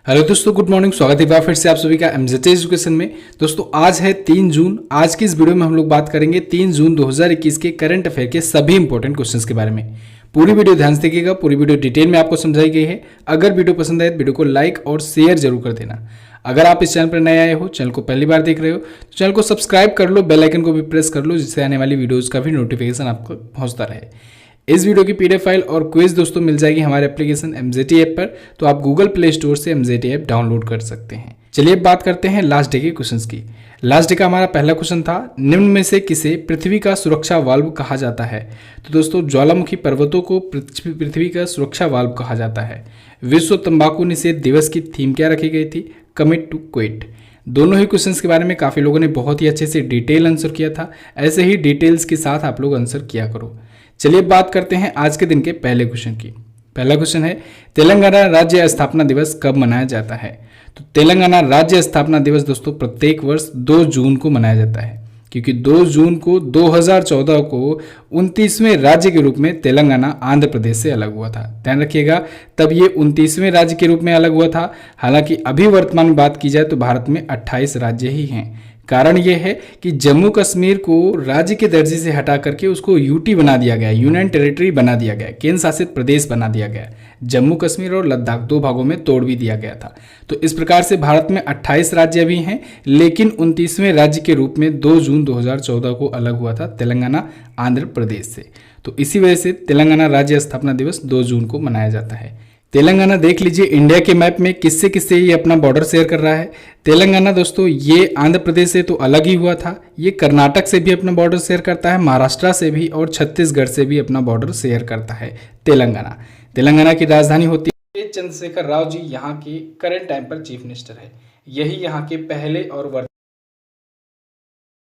Hello दोस्तों, good morning. स्वागत है एक बार फिर से आप सभी का एमजेटी एजुकेशन में। दोस्तों आज है 3 जून। आज की इस वीडियो में हम लोग बात करेंगे 3 जून 2021 के करंट अफेयर के सभी इंपॉर्टेंट क्वेश्चंस के बारे में। पूरी वीडियो ध्यान से देखिएगा, पूरी वीडियो डिटेल में आपको समझाई गई है। अगर वीडियो पसंद आए तो वीडियो को लाइक और शेयर जरूर कर देना। अगर आप इस चैनल पर नए आए हो, चैनल को पहली बार देख रहे हो तो चैनल को सब्सक्राइब कर लो, बेल आइकन को भी प्रेस कर लो, जिससे आने वाली वीडियोज़ का भी नोटिफिकेशन आपको पहुँचता रहे। इस वीडियो की पीडीएफ फाइल और क्विज दोस्तों मिल जाएगी हमारे एप्लीकेशन एमजेटी ऐप पर, तो आप गूगल प्ले स्टोर से एमजेटी ऐप डाउनलोड कर सकते हैं। चलिए अब बात करते हैं लास्ट डे के क्वेश्चंस की। लास्ट डे का हमारा पहला क्वेश्चन था, निम्न में से किसे पृथ्वी का सुरक्षा वाल्व कहा जाता है? तो दोस्तों ज्वालामुखी पर्वतों को पृथ्वी का सुरक्षा वाल्व कहा जाता है। विश्व तंबाकू निषेध दिवस की थीम क्या रखी गई थी? Commit to quit. दोनों ही क्वेश्चंस के बारे में काफ़ी लोगों ने बहुत ही अच्छे से डिटेल आंसर किया था। ऐसे ही डिटेल्स के साथ आप लोग आंसर किया करो। चलिए बात करते हैं आज के दिन के पहले क्वेश्चन की। पहला क्वेश्चन है, तेलंगाना राज्य स्थापना दिवस कब मनाया जाता है? तो तेलंगाना राज्य स्थापना दिवस दोस्तों प्रत्येक वर्ष 2 जून को मनाया जाता है, क्योंकि 2 जून को 2014 को 29वें राज्य के रूप में तेलंगाना आंध्र प्रदेश से अलग हुआ था। ध्यान रखिएगा, तब ये 29वें राज्य के रूप में अलग हुआ था। हालांकि अभी वर्तमान में बात की जाए तो भारत में 28 राज्य ही हैं। कारण यह है कि जम्मू कश्मीर को राज्य के दर्जे से हटा करके उसको यूटी बना दिया गया, यूनियन टेरिटरी बना दिया गया, केंद्र शासित प्रदेश बना दिया गया। जम्मू कश्मीर और लद्दाख 2 भागों में तोड़ भी दिया गया था। तो इस प्रकार से भारत में 28 राज्य भी हैं, लेकिन 29वें राज्य के रूप में 2 जून 2014 को अलग हुआ था तेलंगाना आंध्र प्रदेश से। तो इसी वजह से तेलंगाना राज्य स्थापना दिवस 2 जून को मनाया जाता है। तेलंगाना देख लीजिए इंडिया के मैप में किससे किससे ये अपना बॉर्डर शेयर कर रहा है। तेलंगाना दोस्तों ये आंध्र प्रदेश से तो अलग ही हुआ था, ये कर्नाटक से भी अपना बॉर्डर शेयर करता है, महाराष्ट्र से भी और छत्तीसगढ़ से भी अपना बॉर्डर शेयर करता है तेलंगाना। तेलंगाना की राजधानी होती है चंद्रशेखर राव जी, यहाँ के करंट टाइम पर चीफ मिनिस्टर है। यही यहाँ के पहले और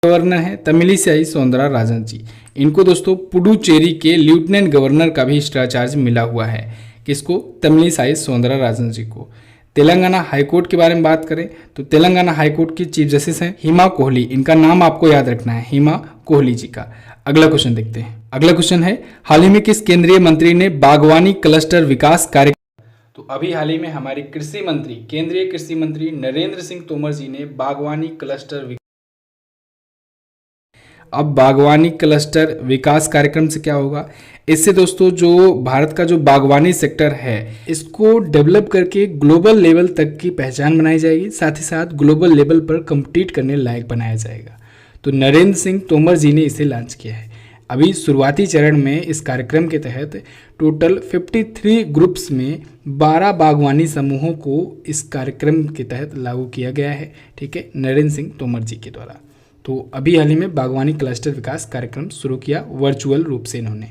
गवर्नर है तमिलिसाई सौंदरराजन जी। इनको दोस्तों पुडुचेरी के लेफ्टिनेंट गवर्नर का भी एक्स्ट्रा चार्ज मिला हुआ है। किसको? तमिलिसाई सौंदरराजन जी को। तेलंगाना हाईकोर्ट के बारे में बात करें तो तेलंगाना हाईकोर्ट की चीफ जस्टिस हैं हिमा कोहली। इनका नाम आपको याद रखना है, हिमा कोहली जी का। अगला क्वेश्चन देखते हैं। अगला क्वेश्चन है, हाल ही में किस केंद्रीय मंत्री ने बागवानी क्लस्टर विकास कार्यक्रम? तो अभी हाल ही में हमारे कृषि मंत्री, केंद्रीय कृषि मंत्री नरेंद्र सिंह तोमर जी ने बागवानी क्लस्टर अब बागवानी क्लस्टर विकास कार्यक्रम से क्या होगा? इससे दोस्तों जो भारत का जो बागवानी सेक्टर है इसको डेवलप करके ग्लोबल लेवल तक की पहचान बनाई जाएगी, साथ ही साथ ग्लोबल लेवल पर कम्पीट करने लायक बनाया जाएगा। तो नरेंद्र सिंह तोमर जी ने इसे लॉन्च किया है। अभी शुरुआती चरण में इस कार्यक्रम के तहत टोटल 53 ग्रुप्स में 12 बागवानी समूहों को इस कार्यक्रम के तहत लागू किया गया है। ठीक है, नरेंद्र सिंह तोमर जी के द्वारा। तो अभी हाल ही में बागवानी क्लस्टर विकास कार्यक्रम शुरू किया वर्चुअल रूप से इन्होंने।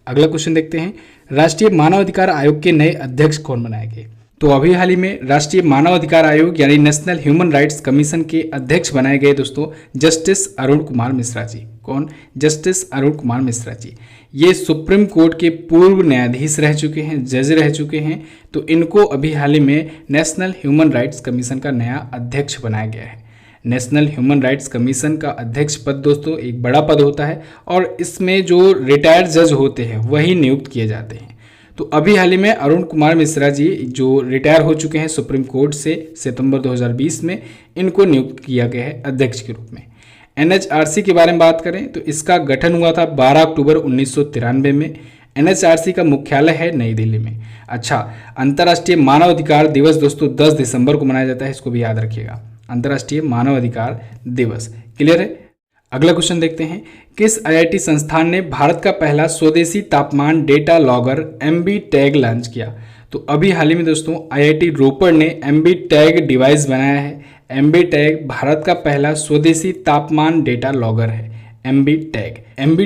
अगला क्वेश्चन देखते हैं, राष्ट्रीय मानव अधिकार आयोग के नए अध्यक्ष कौन बनाए गए? तो अभी हाल ही में राष्ट्रीय मानव अधिकार आयोग यानी नेशनल ह्यूमन राइट्स कमीशन के अध्यक्ष बनाए गए दोस्तों जस्टिस अरुण कुमार मिश्रा जी। कौन? जस्टिस अरुण कुमार मिश्रा जी। ये सुप्रीम कोर्ट के पूर्व न्यायाधीश रह चुके हैं, जज रह चुके हैं। तो इनको अभी हाल ही में नेशनल ह्यूमन राइट्स कमीशन का नया अध्यक्ष बनाया गया है। नेशनल ह्यूमन राइट्स कमीशन का अध्यक्ष पद दोस्तों एक बड़ा पद होता है और इसमें जो रिटायर्ड जज होते हैं वही नियुक्त किए जाते हैं। तो अभी हाल ही में अरुण कुमार मिश्रा जी जो रिटायर हो चुके हैं सुप्रीम कोर्ट से सितंबर 2020 में, इनको नियुक्त किया गया है अध्यक्ष के रूप में। एनएचआरसी के बारे में बात करें तो इसका गठन हुआ था 12 अक्टूबर 1993 में। एनएचआरसी का मुख्यालय है नई दिल्ली में। अच्छा, अंतर्राष्ट्रीय मानव अधिकार दिवस दोस्तों 10 दिसंबर को मनाया जाता है, इसको भी याद रखिएगा, अंतर्राष्ट्रीय मानव अधिकार दिवस। क्लियर है? अगला क्वेश्चन देखते हैं, किस आईआईटी संस्थान ने भारत का पहला स्वदेशी तापमान data logger MB tag launch किया? तो अभी हाल ही में दोस्तों आईआईटी रोपड़ ने एमबी टैग डिवाइस बनाया है। एमबी टैग भारत का पहला स्वदेशी तापमान डेटा लॉगर है। एमबी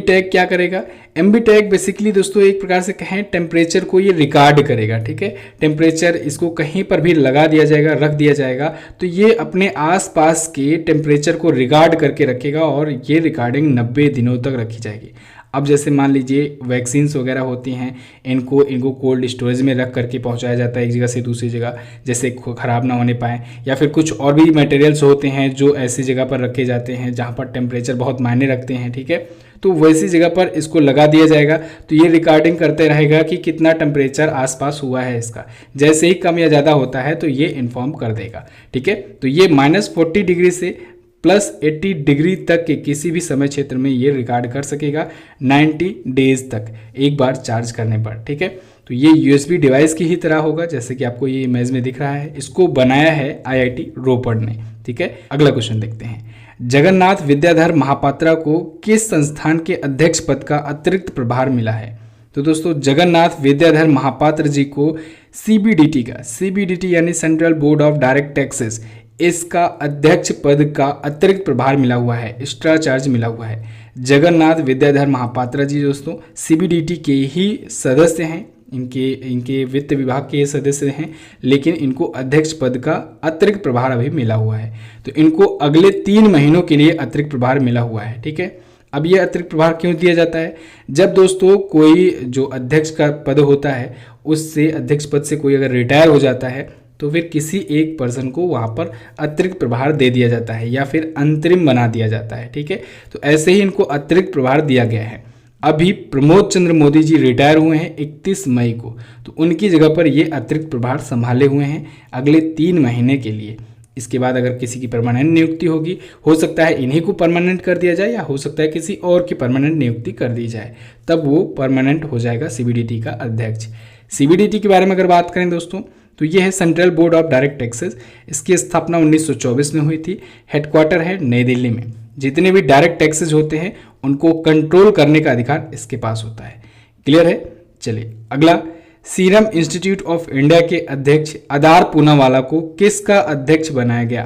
टैग क्या करेगा? एमबी टैग बेसिकली दोस्तों एक प्रकार से कहें टेम्परेचर को ये रिकॉर्ड करेगा। ठीक है, टेम्परेचर इसको कहीं पर भी लगा दिया जाएगा, रख दिया जाएगा, तो ये अपने आसपास के टेम्परेचर को रिकॉर्ड करके रखेगा और ये रिकॉर्डिंग 90 दिनों तक रखी जाएगी। अब जैसे मान लीजिए वैक्सीन्स वगैरह होती हैं, इनको कोल्ड स्टोरेज में रख करके पहुंचाया जाता है एक जगह से दूसरी जगह, जैसे ख़राब ना होने पाए, या फिर कुछ और भी मटेरियल्स होते हैं जो ऐसी जगह पर रखे जाते हैं जहां पर टेम्परेचर बहुत मायने रखते हैं। ठीक है, तो वैसी जगह पर इसको लगा दिया जाएगा। तो ये रिकॉर्डिंग करते रहेगा कि कितना टेम्परेचर आसपास हुआ है इसका। जैसे ही कम या ज़्यादा होता है तो ये इन्फॉर्म कर देगा, ठीक है। तो ये -40 डिग्री से +80 डिग्री तक के किसी भी समय क्षेत्र में ये रिकॉर्ड कर सकेगा 90 डेज तक एक बार चार्ज करने पर, ठीक है। तो ये USB डिवाइस की ही तरह होगा, जैसे कि आपको ये इमेज में दिख रहा है। इसको बनाया है IIT रोपड़ ने, ठीक है। अगला क्वेश्चन देखते हैं। जगन्नाथ विद्याधर महापात्रा को किस संस्थान के अध्यक्ष पद का अतिरिक्त प्रभार मिला है? तो दोस्तों जगन्नाथ विद्याधर महापात्र जी को CBDT का, CBDT यानी central board of direct taxes, इसका अध्यक्ष पद का अतिरिक्त प्रभार मिला हुआ है, एक्स्ट्रा चार्ज मिला हुआ है। जगन्नाथ विद्याधर महापात्रा जी दोस्तों CBDT के ही सदस्य हैं, इनके वित्त विभाग के सदस्य हैं, लेकिन इनको अध्यक्ष पद का अतिरिक्त प्रभार अभी मिला हुआ है। तो इनको अगले 3 महीनों के लिए अतिरिक्त प्रभार मिला हुआ है, ठीक है। अब ये अतिरिक्त प्रभार क्यों दिया जाता है? जब दोस्तों कोई जो अध्यक्ष का पद होता है उससे, अध्यक्ष पद से कोई अगर रिटायर हो जाता है तो फिर किसी एक पर्सन को वहाँ पर अतिरिक्त प्रभार दे दिया जाता है या फिर अंतरिम बना दिया जाता है, ठीक है। तो ऐसे ही इनको अतिरिक्त प्रभार दिया गया है। अभी प्रमोद चंद्र मोदी जी रिटायर हुए हैं 31 मई को, तो उनकी जगह पर ये अतिरिक्त प्रभार संभाले हुए हैं अगले 3 महीने के लिए। इसके बाद अगर किसी की परमानेंट नियुक्ति होगी, हो सकता है इन्हीं को परमानेंट कर दिया जाए या हो सकता है किसी और की परमानेंट नियुक्ति कर दी जाए, तब वो परमानेंट हो जाएगा CBDT का अध्यक्ष। CBDT के बारे में अगर बात करें दोस्तों तो ये है central board of direct taxes. इसकी स्थापना 1924 में हुई थी। हेडक्वार्टर है नई दिल्ली में। जितने भी डायरेक्ट टैक्सेस होते हैं उनको कंट्रोल करने का अधिकार इसके पास होता है। क्लियर है? चलिए अगला, सीरम इंस्टीट्यूट ऑफ इंडिया के अध्यक्ष अदार पूनावाला को किसका अध्यक्ष बनाया गया?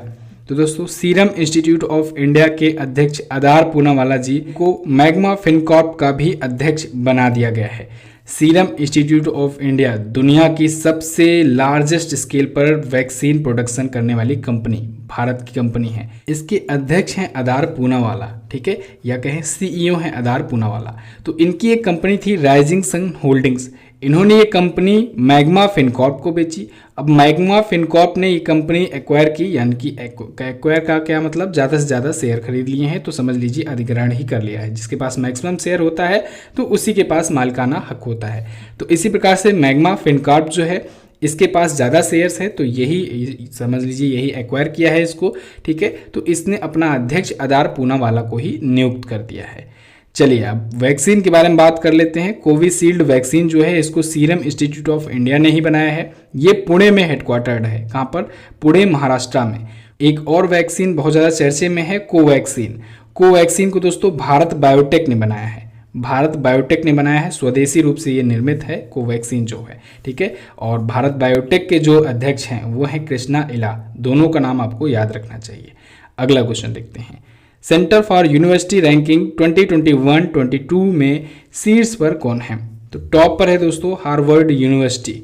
तो दोस्तों सीरम इंस्टीट्यूट ऑफ इंडिया के अध्यक्ष अदार पूनावाला जी को मैग्मा फिनकॉर्प का भी अध्यक्ष बना दिया गया है। सीरम इंस्टीट्यूट ऑफ इंडिया दुनिया की सबसे लार्जेस्ट स्केल पर वैक्सीन प्रोडक्शन करने वाली कंपनी, भारत की कंपनी है। इसके अध्यक्ष हैं अदार पूनावाला, ठीक है, या कहें CEO हैं अदार पूनावाला। तो इनकी एक कंपनी थी राइजिंग सन होल्डिंग्स। इन्होंने ये कंपनी मैग्मा फिनकॉर्प को बेची। अब मैग्मा फिनकॉर्प ने ये कंपनी एक्वायर की, यानी कि एक्वायर का क्या मतलब, ज़्यादा से ज़्यादा शेयर खरीद लिए हैं, तो समझ लीजिए अधिग्रहण ही कर लिया है। जिसके पास मैक्सिमम शेयर होता है तो उसी के पास मालिकाना हक होता है। तो इसी प्रकार से मैग्मा फिनकॉर्प जो है इसके पास ज़्यादा शेयर्स है, तो यही समझ लीजिए यही एक्वायर किया है इसको, ठीक है। तो इसने अपना अध्यक्ष अदार पूनावाला को ही नियुक्त कर दिया है। चलिए अब वैक्सीन के बारे में बात कर लेते हैं। कोविशील्ड वैक्सीन जो है इसको सीरम इंस्टीट्यूट ऑफ इंडिया ने ही बनाया है। ये पुणे में हेडक्वार्टर्ड है। कहाँ पर? पुणे, महाराष्ट्र में। एक और वैक्सीन बहुत ज़्यादा चर्चे में है, कोवैक्सीन। कोवैक्सीन को दोस्तों भारत बायोटेक ने बनाया है। भारत बायोटेक ने बनाया है, स्वदेशी रूप से ये निर्मित है कोवैक्सीन जो है, ठीक है। और भारत बायोटेक के जो अध्यक्ष हैं वो हैं कृष्णा इला। दोनों का नाम आपको याद रखना चाहिए। अगला क्वेश्चन देखते हैं। सेंटर फॉर यूनिवर्सिटी रैंकिंग 2021-22 में शीर्ष पर कौन है? तो टॉप पर है दोस्तों हार्वर्ड यूनिवर्सिटी।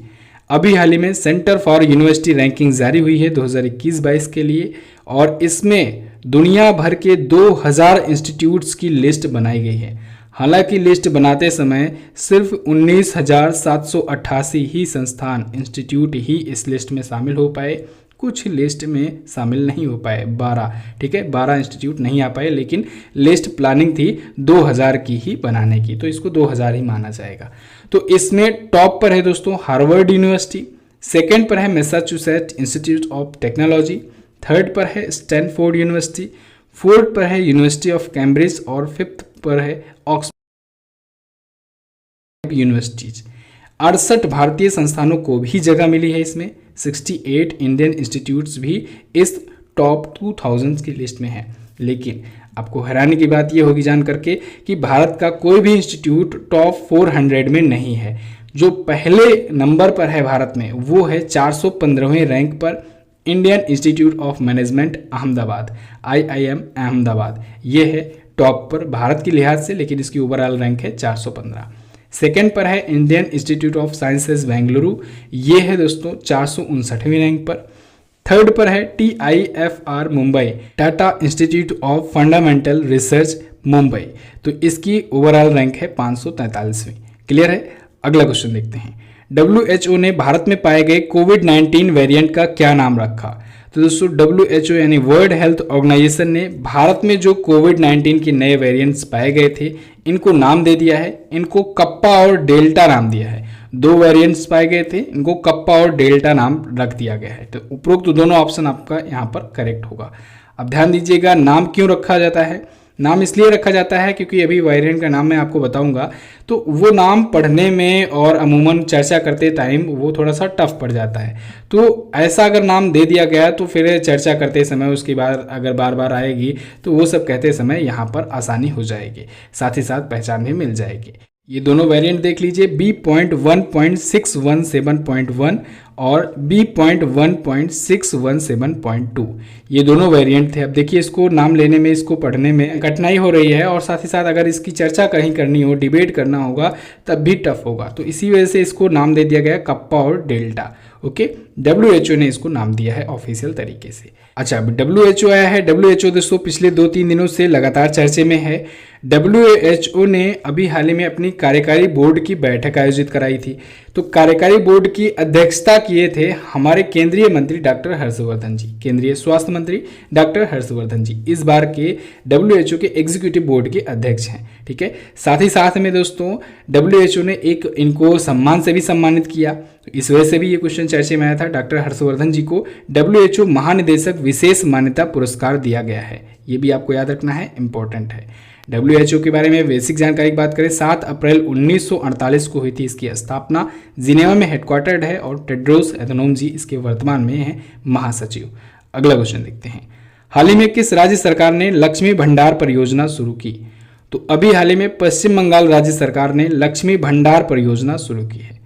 अभी हाल ही में सेंटर फॉर यूनिवर्सिटी रैंकिंग जारी हुई है 2021-22 के लिए, और इसमें दुनिया भर के 2000 इंस्टीट्यूट्स की लिस्ट बनाई गई है। हालांकि लिस्ट बनाते समय सिर्फ 19,788 ही संस्थान, इंस्टीट्यूट ही इस लिस्ट में शामिल हो पाए। कुछ लिस्ट में शामिल नहीं हो पाए, 12, ठीक है, 12 इंस्टीट्यूट नहीं आ पाए, लेकिन लिस्ट प्लानिंग थी 2000 की ही बनाने की, तो इसको 2000 ही माना जाएगा। तो इसमें टॉप पर है दोस्तों हार्वर्ड यूनिवर्सिटी, सेकंड पर है Massachusetts institute of technology, third पर है स्टैनफोर्ड यूनिवर्सिटी, फोर्थ पर है यूनिवर्सिटी ऑफ कैम्ब्रिज और फिफ्थ पर है ऑक्सफोर्ड यूनिवर्सिटीज। 68 भारतीय संस्थानों को भी जगह मिली है इसमें। 68 इंडियन इंस्टीट्यूट्स भी इस टॉप 2000 की लिस्ट में है। लेकिन आपको हैरानी की बात यह होगी जान करके कि भारत का कोई भी इंस्टीट्यूट टॉप 400 में नहीं है। जो पहले नंबर पर है भारत में वो है 415वें रैंक पर Indian institute of management Ahmedabad, IIM Ahmedabad. ये है टॉप पर भारत की लिहाज से, लेकिन इसकी ओवरऑल रैंक है 415। सेकेंड पर है Indian institute of sciences Bengaluru, ये है दोस्तों 459वें रैंक पर। थर्ड पर है TIFR Mumbai, Tata institute of fundamental research Mumbai, तो इसकी ओवरऑल रैंक है 543वीं। क्लियर है? अगला क्वेश्चन देखते हैं। WHO ने भारत में पाए गए कोविड-19 वेरिएंट का क्या नाम रखा? तो दोस्तों WHO यानी वर्ल्ड हेल्थ ऑर्गेनाइजेशन ने भारत में जो कोविड-19 के नए वेरिएंट्स पाए गए थे इनको नाम दे दिया है, इनको कप्पा और डेल्टा नाम दिया है। दो वेरिएंट्स पाए गए थे, इनको कप्पा और डेल्टा नाम रख दिया गया है। तो उपरोक्त दोनों ऑप्शन आपका यहाँ पर करेक्ट होगा। अब ध्यान दीजिएगा, नाम क्यों रखा जाता है। नाम इसलिए रखा जाता है क्योंकि अभी वेरिएंट का नाम मैं आपको बताऊंगा, तो वो नाम पढ़ने में और अमूमन चर्चा करते टाइम वो थोड़ा सा टफ पड़ जाता है। तो ऐसा अगर नाम दे दिया गया तो फिर चर्चा करते समय उसकी बार अगर बार बार आएगी तो वो सब कहते समय यहाँ पर आसानी हो जाएगी, साथ ही साथ पहचान भी मिल जाएगी। ये दोनों वेरिएंट देख लीजिए, B.1.617.1 और B.1.617.2, ये दोनों वेरिएंट थे। अब देखिए, इसको नाम लेने में, इसको पढ़ने में कठिनाई हो रही है और साथ ही साथ अगर इसकी चर्चा कहीं करनी हो, डिबेट करना होगा, तब भी टफ होगा। तो इसी वजह से इसको नाम दे दिया गया कप्पा और डेल्टा। ओके, WHO ने इसको नाम दिया है ऑफिशियल तरीके से। अच्छा, अब WHO आया है। WHO दोस्तों पिछले 2-3 दिनों से लगातार चर्चे में है। WHO ने अभी हाल ही में अपनी कार्यकारी बोर्ड की बैठक आयोजित कराई थी। तो कार्यकारी बोर्ड की अध्यक्षता किए थे हमारे केंद्रीय मंत्री डॉक्टर हर्षवर्धन जी, केंद्रीय स्वास्थ्य मंत्री डॉक्टर हर्षवर्धन जी इस बार के WHO के एग्जीक्यूटिव बोर्ड के अध्यक्ष हैं। ठीक है, साथ ही साथ में दोस्तों WHO ने एक इनको सम्मान से भी सम्मानित किया। तो इस वजह से भी ये क्वेश्चन चर्चे में आया था। डॉक्टर हर्षवर्धन जी को WHO महानिदेशक विशेष मान्यता पुरस्कार दिया गया है। ये भी आपको याद रखना है, इंपॉर्टेंट है। WHO के बारे में बेसिक जानकारी की बात करें, 7 अप्रैल 1948 को हुई थी इसकी स्थापना। जिनेवा में हेडक्वार्टर्ड है और टेड्रोस एधनोम जी इसके वर्तमान में हैं महासचिव। अगला क्वेश्चन देखते हैं, हाल ही में किस राज्य सरकार ने लक्ष्मी भंडार परियोजना शुरू की। तो अभी हाल ही में पश्चिम बंगाल राज्य सरकार ने लक्ष्मी भंडार परियोजना शुरू की है।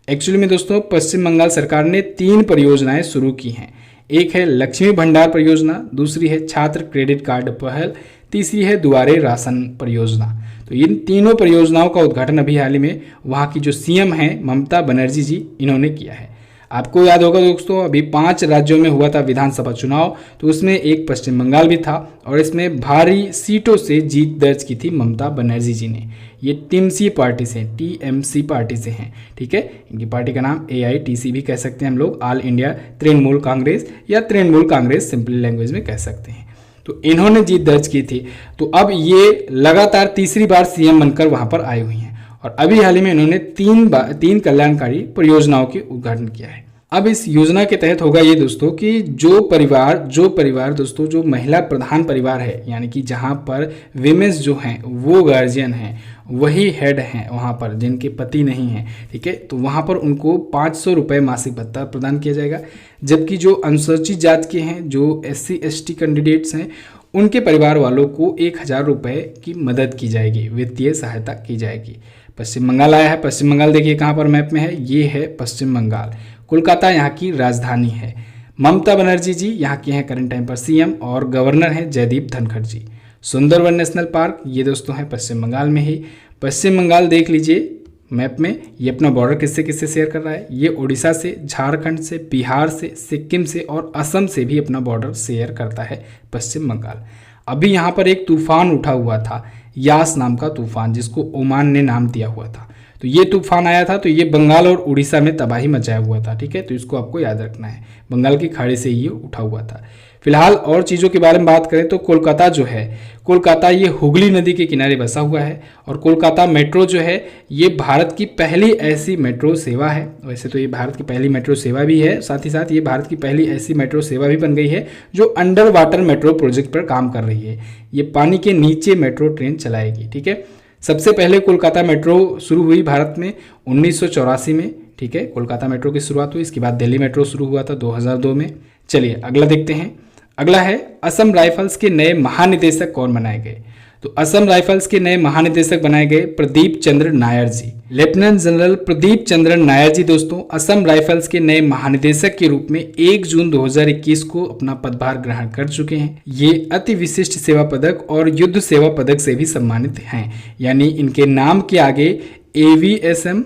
एक्चुअली में दोस्तों पश्चिम बंगाल सरकार ने 3 परियोजनाएं शुरू की हैं। एक है लक्ष्मी भंडार परियोजना, दूसरी है छात्र क्रेडिट कार्ड पहल, तीसरी है दुआरे राशन परियोजना। तो इन तीनों परियोजनाओं का उद्घाटन अभी हाल ही में वहाँ की जो CM हैं ममता बनर्जी जी, इन्होंने किया है। आपको याद होगा दोस्तों, अभी 5 राज्यों में हुआ था विधानसभा चुनाव, तो उसमें एक पश्चिम बंगाल भी था और इसमें भारी सीटों से जीत दर्ज की थी ममता बनर्जी जी ने। ये TMC पार्टी से, TMC पार्टी से हैं। ठीक है, इनकी पार्टी का नाम AITC भी कह सकते हैं हम लोग, ऑल इंडिया तृणमूल कांग्रेस या तृणमूल कांग्रेस सिंपल लैंग्वेज में कह सकते हैं। तो इन्होंने जीत दर्ज की थी। तो अब ये लगातार तीसरी बार CM बनकर वहां पर आई हुई हैं और अभी हाल ही में इन्होंने 3 कल्याणकारी परियोजनाओं के उद्घाटन किया है। अब इस योजना के तहत होगा ये दोस्तों कि जो परिवार दोस्तों जो महिला प्रधान परिवार है, यानी कि जहां पर विमेंस जो हैं वो गार्जियन हैं, वही हेड हैं वहां पर, जिनके पति नहीं हैं। ठीक है, तो वहां पर उनको 500 रुपये मासिक भत्ता प्रदान किया जाएगा। जबकि जो अनुसूचित जाति के हैं, जो SC ST कैंडिडेट्स हैं, उनके परिवार वालों को 1000 रुपये की मदद की जाएगी, वित्तीय सहायता की जाएगी। पश्चिम बंगाल आया है। पश्चिम बंगाल देखिए कहाँ पर मैप में है, ये है पश्चिम बंगाल। कोलकाता यहाँ की राजधानी है। ममता बनर्जी जी यहाँ की हैं करंट टाइम पर CM और गवर्नर हैं जयदीप धनखड़ जी। सुंदरवन नेशनल पार्क ये दोस्तों है पश्चिम बंगाल में ही। पश्चिम बंगाल देख लीजिए मैप में, ये अपना बॉर्डर किससे किससे शेयर कर रहा है, ये उड़ीसा से, झारखंड से, बिहार से, सिक्किम से और असम से भी अपना बॉर्डर शेयर करता है पश्चिम बंगाल। अभी यहाँ पर एक तूफान उठा हुआ था, यास नाम का तूफान, जिसको ओमान ने नाम दिया हुआ था। तो ये तूफान आया था, तो ये बंगाल और उड़ीसा में तबाही मचाया हुआ था। ठीक है, तो इसको आपको याद रखना है, बंगाल की खाड़ी से ये उठा हुआ था। फिलहाल और चीज़ों के बारे में बात करें तो कोलकाता जो है, कोलकाता ये हुगली नदी के किनारे बसा हुआ है और कोलकाता मेट्रो जो है ये भारत की पहली ऐसी मेट्रो सेवा है। वैसे तो ये भारत की पहली मेट्रो सेवा भी है, साथ ही साथ ये भारत की पहली ऐसी मेट्रो सेवा भी बन गई है जो अंडर वाटर मेट्रो प्रोजेक्ट पर काम कर रही है। ये पानी के नीचे मेट्रो ट्रेन चलाएगी। ठीक है, सबसे पहले कोलकाता मेट्रो शुरू हुई भारत में 1984 में। ठीक है, कोलकाता मेट्रो की शुरुआत हुई, इसके बाद दिल्ली मेट्रो शुरू हुआ था 2002 में। चलिए अगला देखते हैं। अगला है असम राइफल्स के नए महानिदेशक कौन बनाए गए। तो असम राइफल्स के नए महानिदेशक बनाए गए प्रदीप चंद्र नायर जी। लेफ्टिनेंट जनरल प्रदीप चंद्र नायर जी दोस्तों असम राइफल्स के नए महानिदेशक के रूप में 1 जून 2021 को अपना पदभार ग्रहण कर चुके हैं। ये अति विशिष्ट सेवा पदक और युद्ध सेवा पदक से भी सम्मानित हैं, यानी इनके नाम के आगे AVSM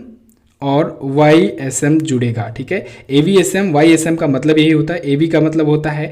और YSM जुड़ेगा। ठीक है, AVSM YSM का मतलब यही होता है। AV का मतलब होता है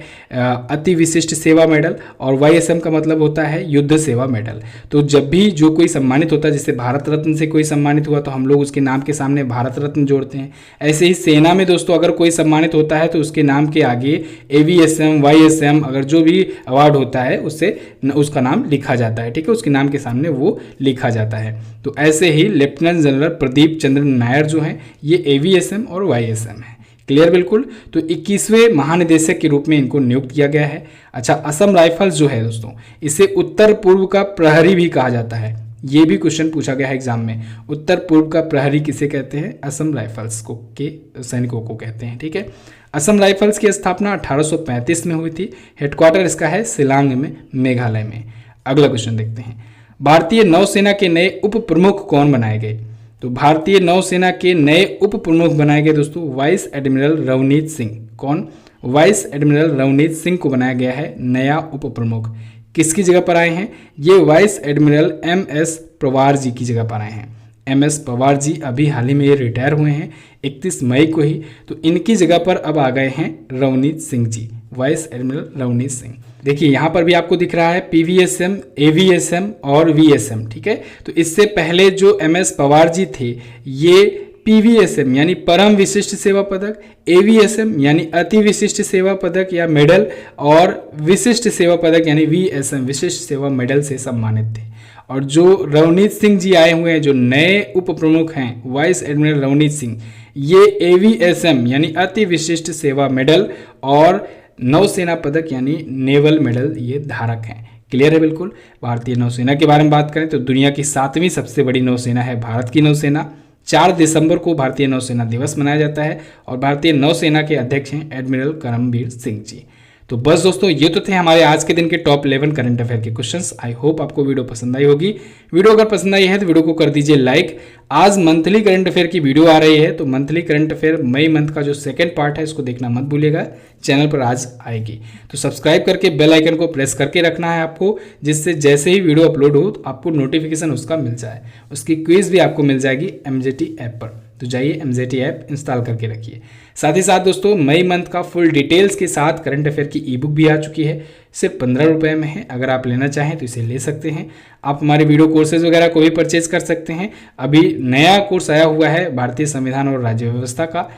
अति विशिष्ट सेवा मेडल और YSM का मतलब होता है युद्ध सेवा मेडल। तो जब भी जो कोई सम्मानित होता है, जैसे भारत रत्न से कोई सम्मानित हुआ तो हम लोग उसके नाम के सामने भारत रत्न जोड़ते हैं। ऐसे ही सेना में दोस्तों अगर कोई सम्मानित होता है तो उसके नाम के आगे AVSM YSM अगर जो भी अवार्ड होता है उससे उसका नाम लिखा जाता है। ठीक है, उसके नाम के सामने वो लिखा जाता है। तो ऐसे ही लेफ्टिनेंट जनरल प्रदीप चंद्र नायर जो हैं ये AVSM और YSM है। क्लियर बिल्कुल। तो 21वें महानिदेशक के रूप में इनको नियुक्त किया गया है। अच्छा, असम राइफल्स जो है दोस्तों इसे उत्तर पूर्व का प्रहरी भी कहा जाता है। ये भी क्वेश्चन पूछा गया है एग्जाम में। उत्तर पूर्व का प्रहरी किसे कहते हैं? असम राइफल्स को के सैनिकों को कहते हैं। ठीक है, असम राइफल्स की स्थापना 1835 में हुई थी। हेडक्वार्टर इसका है शिलांग में, मेघालय में। अगला क्वेश्चन देखते हैं, भारतीय नौसेना के नए उप प्रमुख कौन बनाए गए? तो भारतीय नौसेना के नए उप प्रमुख बनाए गए दोस्तों वाइस एडमिरल रवनीत सिंह। कौन? वाइस एडमिरल रवनीत सिंह को बनाया गया है नया उप प्रमुख। किसकी जगह पर आए हैं? ये vice admiral MS Pawar ji की जगह पर आए हैं। MS पवार जी अभी हाल ही में ये रिटायर हुए हैं 31 मई को ही। तो इनकी जगह पर अब आ गए हैं रवनीत सिंह जी, वाइस एडमिरल रवनीत सिंह। देखिए यहाँ पर भी आपको दिख रहा है PVSM, AVSM और VSM। ठीक है, तो इससे पहले जो MS पवार जी थे ये PVSM यानी परम विशिष्ट सेवा पदक, AVSM यानी अति विशिष्ट सेवा पदक या मेडल और विशिष्ट सेवा पदक यानी VSM विशिष्ट सेवा मेडल से सम्मानित थे। और जो रवनीत सिंह जी आए हुए हैं, जो नए उप प्रमुख हैं वाइस एडमिरल रवनीत सिंह, ये AVSM यानी अति विशिष्ट सेवा मेडल और नौसेना पदक यानी नेवल मेडल ये धारक हैं। क्लियर है बिल्कुल। भारतीय नौसेना के बारे में बात करें तो दुनिया की 7वीं सबसे बड़ी नौसेना है भारत की नौसेना। 4 दिसंबर को भारतीय नौसेना दिवस मनाया जाता है और भारतीय नौसेना के अध्यक्ष हैं एडमिरल करमबीर सिंह जी। तो बस दोस्तों ये तो थे हमारे आज के दिन के टॉप 11 करंट अफेयर के क्वेश्चंस। आई होप आपको वीडियो पसंद आई होगी। वीडियो अगर पसंद आई है तो वीडियो को कर दीजिए लाइक। आज मंथली करंट अफेयर की वीडियो आ रही है, तो मंथली करंट अफेयर मई मंथ का जो सेकंड पार्ट है इसको देखना मत भूलिएगा, चैनल पर आज आएगी। तो सब्सक्राइब करके बेल आइकन को प्रेस करके रखना है आपको, जिससे जैसे ही वीडियो अपलोड हो तो आपको नोटिफिकेशन उसका मिल जाए। उसकी क्विज भी आपको मिल जाएगी MJT ऐप पर, तो जाइए MJT ऐप इंस्टॉल करके रखिए। साथ ही साथ दोस्तों मई मंथ का फुल डिटेल्स के साथ करंट अफेयर की ई-बुक भी आ चुकी है, सिर्फ 15 रुपये में है। अगर आप लेना चाहें तो इसे ले सकते हैं। आप हमारे वीडियो कोर्सेज वगैरह को भी परचेज कर सकते हैं। अभी नया कोर्स आया हुआ है भारतीय संविधान और राज्य व्यवस्था का,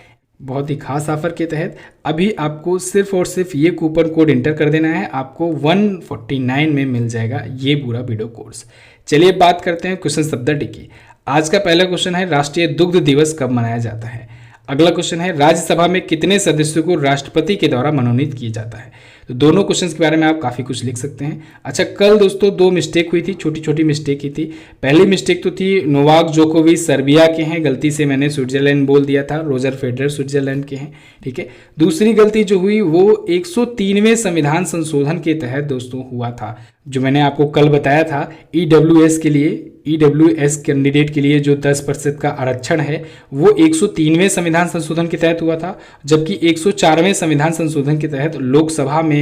बहुत ही खास ऑफर के तहत अभी आपको सिर्फ और सिर्फ ये कूपन कोड इंटर कर देना है, आपको 149 में मिल जाएगा ये पूरा वीडियो कोर्स। चलिए बात करते हैं क्वेश्चन शब्द की। आज का पहला क्वेश्चन है राष्ट्रीय दुग्ध दिवस कब मनाया जाता है? अगला क्वेश्चन है राज्यसभा में कितने सदस्यों को राष्ट्रपति के द्वारा मनोनीत किया जाता है? तो दोनों क्वेश्चंस के बारे में आप काफ़ी कुछ लिख सकते हैं। अच्छा, कल दोस्तों 2 मिस्टेक हुई थी, छोटी छोटी मिस्टेक ही थी। पहली मिस्टेक तो थी नोवाक जोकोविच सर्बिया के हैं, गलती से मैंने स्विट्जरलैंड बोल दिया था, रोजर फेडरर स्विट्जरलैंड के हैं। ठीक है, दूसरी गलती जो हुई वो 103वें संविधान संशोधन के तहत दोस्तों हुआ था, जो मैंने आपको कल बताया था। EWS के लिए, EWS कैंडिडेट के लिए जो 10% का आरक्षण है वो 103वें संविधान संशोधन के तहत हुआ था, जबकि 104वें संविधान संशोधन के तहत लोकसभा में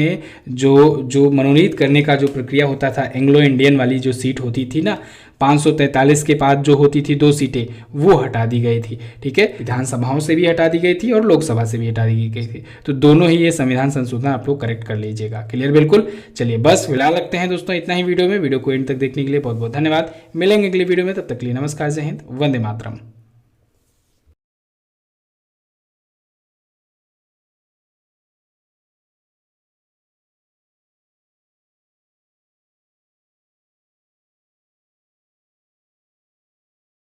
जो मनोनीत करने का जो प्रक्रिया होता था, एंग्लो इंडियन वाली जो सीट होती थी ना, 543 के बाद जो होती थी 2 सीटें, वो हटा दी गई थी। ठीक है, विधानसभाओं से भी हटा दी गई थी और लोकसभा से भी हटा दी गई थी। तो दोनों ही ये संविधान संशोधन आप लोग करेक्ट कर लीजिएगा। क्लियर बिल्कुल। चलिए बस फिलहाल रखते हैं दोस्तों इतना ही वीडियो में। वीडियो को एंड तक देखने के लिए बहुत बहुत धन्यवाद। मिलेंगे अगली वीडियो में, तब तक के लिए नमस्कार, जय हिंद, वंदे मातरम।